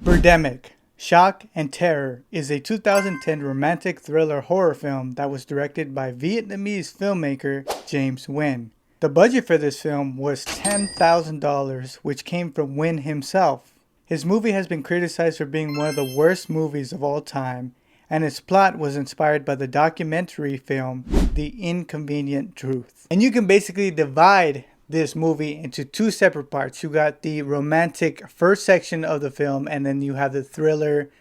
Birdemic, Shock and Terror is a 2010 romantic thriller horror film that was directed by Vietnamese filmmaker James Nguyen. The budget for this film was $10,000, which came from Nguyen himself. His movie has been criticized for being one of the worst movies of all time, and its plot was inspired by the documentary film The Inconvenient Truth. And you can basically divide this movie into two separate parts. You got the romantic first section of the film, and then you have the thriller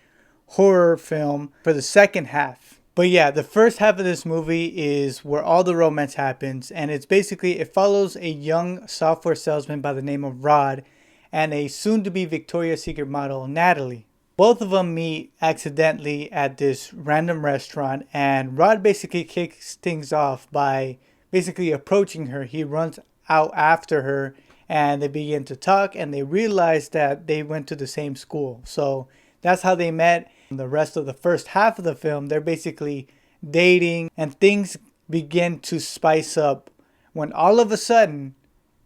horror film for the second half. But yeah, the first half of this movie is where all the romance happens, and it's basically, it follows a young software salesman by the name of Rod and a soon-to-be Victoria's Secret model, Natalie. Both of them meet accidentally at this random restaurant, and Rod basically kicks things off by basically approaching her. He runs out after her, and they begin to talk, and they realize that they went to the same school. So that's how they met. The rest of the first half of the film, they're basically dating, and things begin to spice up when all of a sudden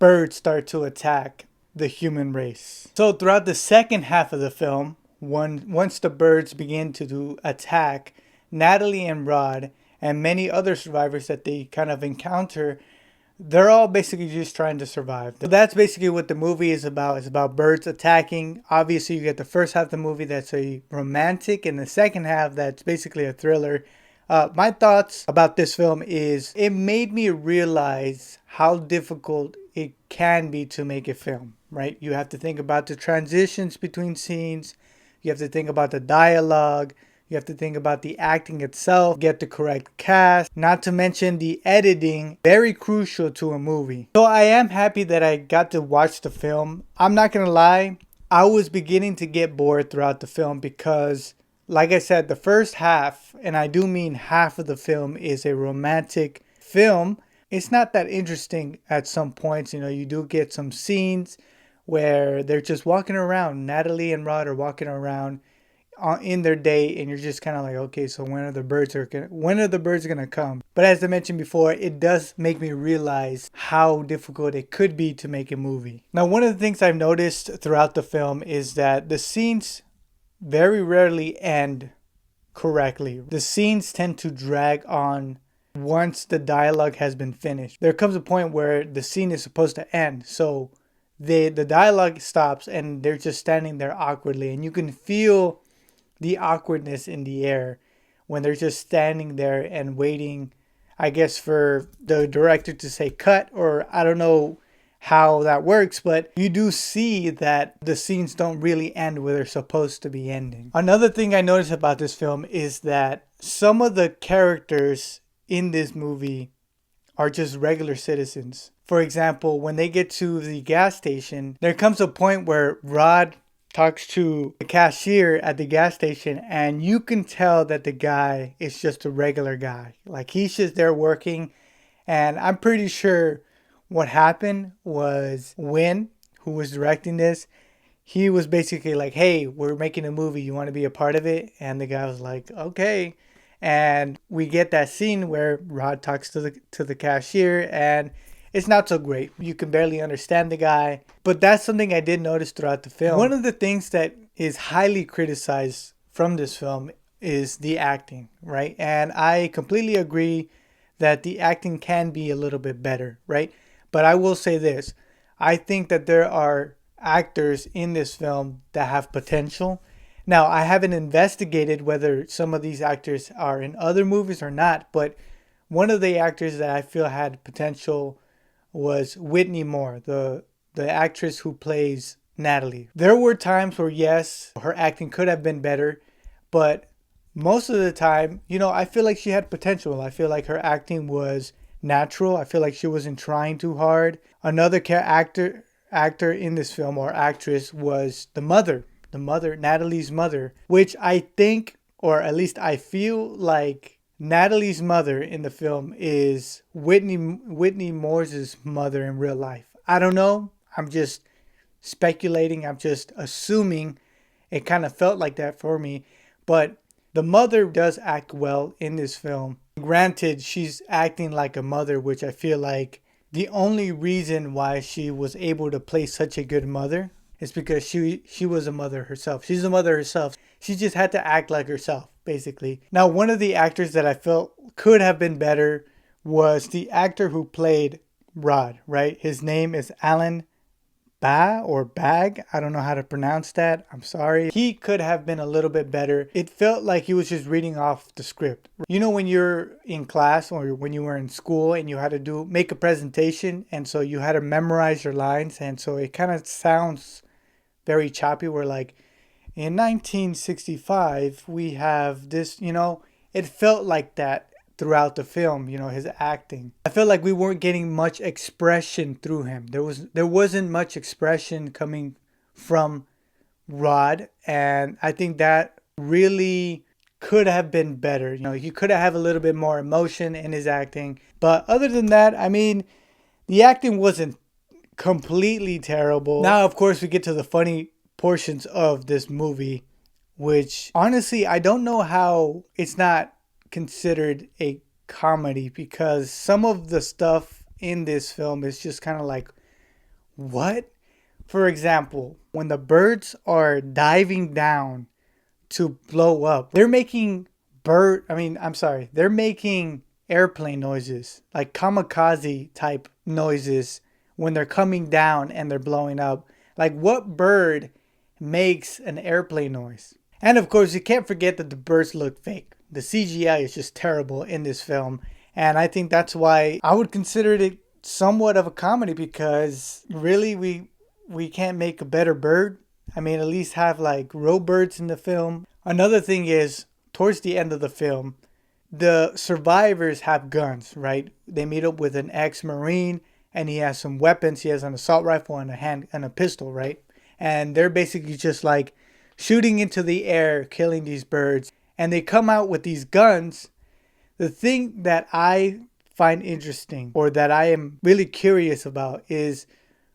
birds start to attack the human race. So throughout the second half of the film, once the birds begin to attack, Natalie and Rod and many other survivors that they kind of encounter, they're all basically just trying to survive. So that's basically what the movie is about. It's about birds attacking. Obviously, you get the first half of the movie that's a romantic, and the second half that's basically a thriller. My thoughts about this film is it made me realize how difficult it can be to make a film, right? You have to think about the transitions between scenes. You have to think about the dialogue. You have to think about the acting itself, get the correct cast, not to mention the editing, very crucial to a movie. So I am happy that I got to watch the film. I'm not gonna lie, I was beginning to get bored throughout the film because, like I said, the first half, and I do mean half of the film, is a romantic film. It's not that interesting at some points. You know, you do get some scenes where they're just walking around. Natalie and Rod are walking around in their day, and you're just kind of like, okay, so when are the birds gonna come? But as I mentioned before, it does make me realize how difficult it could be to make a movie. Now, one of the things I've noticed throughout the film is that the scenes very rarely end correctly. The scenes tend to drag on once the dialogue has been finished. There comes a point where the scene is supposed to end, so the dialogue stops and they're just standing there awkwardly, and you can feel the awkwardness in the air when they're just standing there and waiting, I guess, for the director to say cut, or I don't know how that works, but you do see that the scenes don't really end where they're supposed to be ending. Another thing I noticed about this film is that some of the characters in this movie are just regular citizens. For example, when they get to the gas station, there comes a point where Rod talks to the cashier at the gas station, and you can tell that the guy is just a regular guy. Like, he's just there working, and I'm pretty sure what happened was Nguyen, who was directing this, he was basically like, hey, we're making a movie, you want to be a part of it? And the guy was like, okay. And we get that scene where Rod talks to the cashier, and it's not so great. You can barely understand the guy. But that's something I did notice throughout the film. One of the things that is highly criticized from this film is the acting, right? And I completely agree that the acting can be a little bit better, right? But I will say this. I think that there are actors in this film that have potential. Now, I haven't investigated whether some of these actors are in other movies or not, but one of the actors that I feel had potential was Whitney Moore, the actress who plays Natalie. There were times where, yes, her acting could have been better, but most of the time, you know, I feel like she had potential. I feel like her acting was natural. I feel like she wasn't trying too hard. Another actor in this film, or actress, was the mother, Natalie's mother, which I think, or at least I feel like, Natalie's mother in the film is Whitney Moore's mother in real life. I don't know. I'm just speculating. I'm just assuming. It kind of felt like that for me. But the mother does act well in this film. Granted, she's acting like a mother, which I feel like the only reason why she was able to play such a good mother is because she was a mother herself. She's a mother herself. She just had to act like herself, basically. Now, one of the actors that I felt could have been better was the actor who played Rod, right? His name is Alan Bag. I don't know how to pronounce that. I'm sorry. He could have been a little bit better. It felt like he was just reading off the script. You know, when you're in class or when you were in school and you had to make a presentation, and so you had to memorize your lines, and so it kind of sounds very choppy. We're like, in 1965, we have this, it felt like that throughout the film, his acting. I felt like we weren't getting much expression through him. There wasn't much expression coming from Rod, and I think that really could have been better. He could have a little bit more emotion in his acting. But other than that, I mean, the acting wasn't completely terrible. Now, of course, we get to the funny portions of this movie, which honestly, I don't know how it's not considered a comedy, because some of the stuff in this film is just kind of like, what? For example, when the birds are diving down to blow up, they're making they're making airplane noises, like kamikaze type noises when they're coming down and they're blowing up. Like, what bird makes an airplane noise? And of course, you can't forget that the birds look fake. The CGI is just terrible in this film. And I think that's why I would consider it somewhat of a comedy, because really we can't make a better bird. I mean, at least have like real birds in the film. Another thing is, towards the end of the film, the survivors have guns, right? They meet up with an ex-Marine, and he has some weapons. He has an assault rifle and a pistol, right? And they're basically just like shooting into the air, killing these birds. And they come out with these guns. The thing that I find interesting, or that I am really curious about, is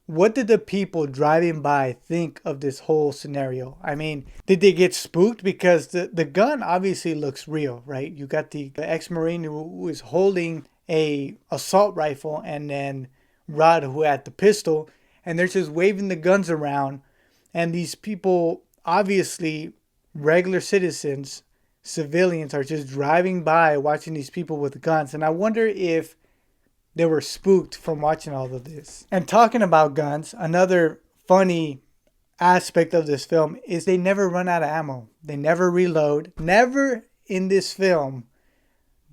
what did the people driving by think of this whole scenario? I mean, did they get spooked? Because the gun obviously looks real, right? You got the ex-Marine who is holding a assault rifle, and then Rod who had the pistol, and they're just waving the guns around. And these people, obviously regular citizens, civilians, are just driving by watching these people with guns. And I wonder if they were spooked from watching all of this. And talking about guns, another funny aspect of this film is they never run out of ammo. They never reload. Never in this film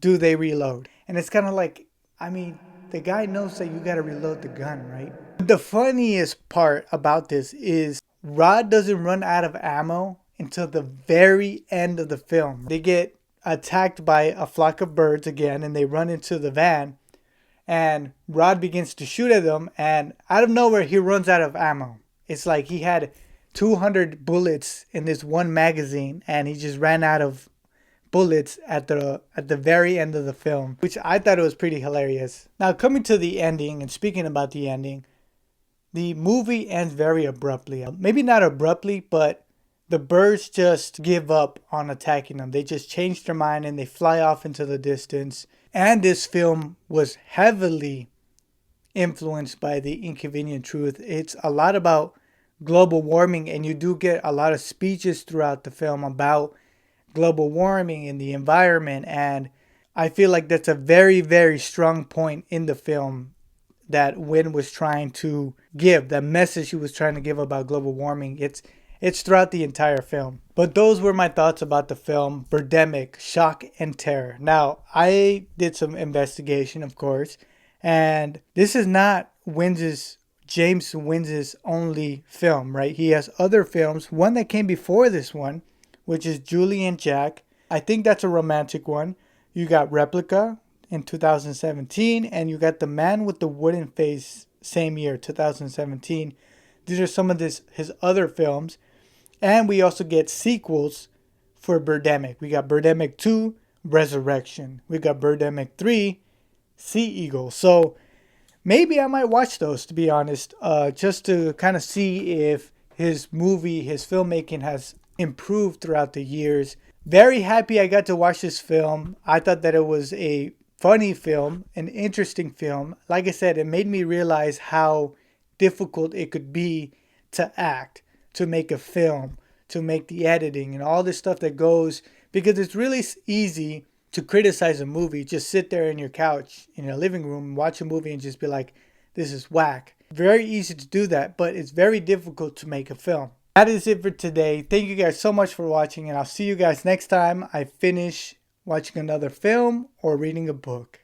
do they reload. And it's kind of like, I mean, the guy knows that you got to reload the gun, right? The funniest part about this is Rod doesn't run out of ammo until the very end of the film. They get attacked by a flock of birds again, and they run into the van, and Rod begins to shoot at them, and out of nowhere he runs out of ammo. It's like he had 200 bullets in this one magazine, and he just ran out of bullets at the very end of the film, which I thought it was pretty hilarious. Now, coming to the ending, and speaking about the ending, the movie ends very abruptly. Maybe not abruptly, but the birds just give up on attacking them. They just change their mind and they fly off into the distance. And this film was heavily influenced by The Inconvenient Truth. It's a lot about global warming, and you do get a lot of speeches throughout the film about global warming and the environment. And I feel like that's a very, very strong point in the film that Wynn was trying to give, the message he was trying to give about global warming. It's throughout the entire film. But those were my thoughts about the film Birdemic, Shock and Terror. Now, I did some investigation, of course, and this is not James Wynn's only film, right? He has other films. One that came before this one, which is Julie and Jack. I think that's a romantic one. You got Replica in 2017, and you got The Man with the Wooden Face, same year, 2017. These are some of his other films. And we also get sequels for Birdemic. We got Birdemic 2, Resurrection. We got Birdemic 3, Sea Eagle. So maybe I might watch those, to be honest, just to kind of see if his filmmaking has improved throughout the years. Very happy I got to watch this film. I thought that it was a funny film, an interesting film. Like I said, it made me realize how difficult it could be to act. to make a film, to make the editing and all this stuff that goes, because it's really easy to criticize a movie. Just sit there in your couch in your living room, watch a movie and just be like, this is whack. Very easy to do that, but it's very difficult to make a film. That is it for today. Thank you guys so much for watching, and I'll see you guys next time I finish watching another film or reading a book.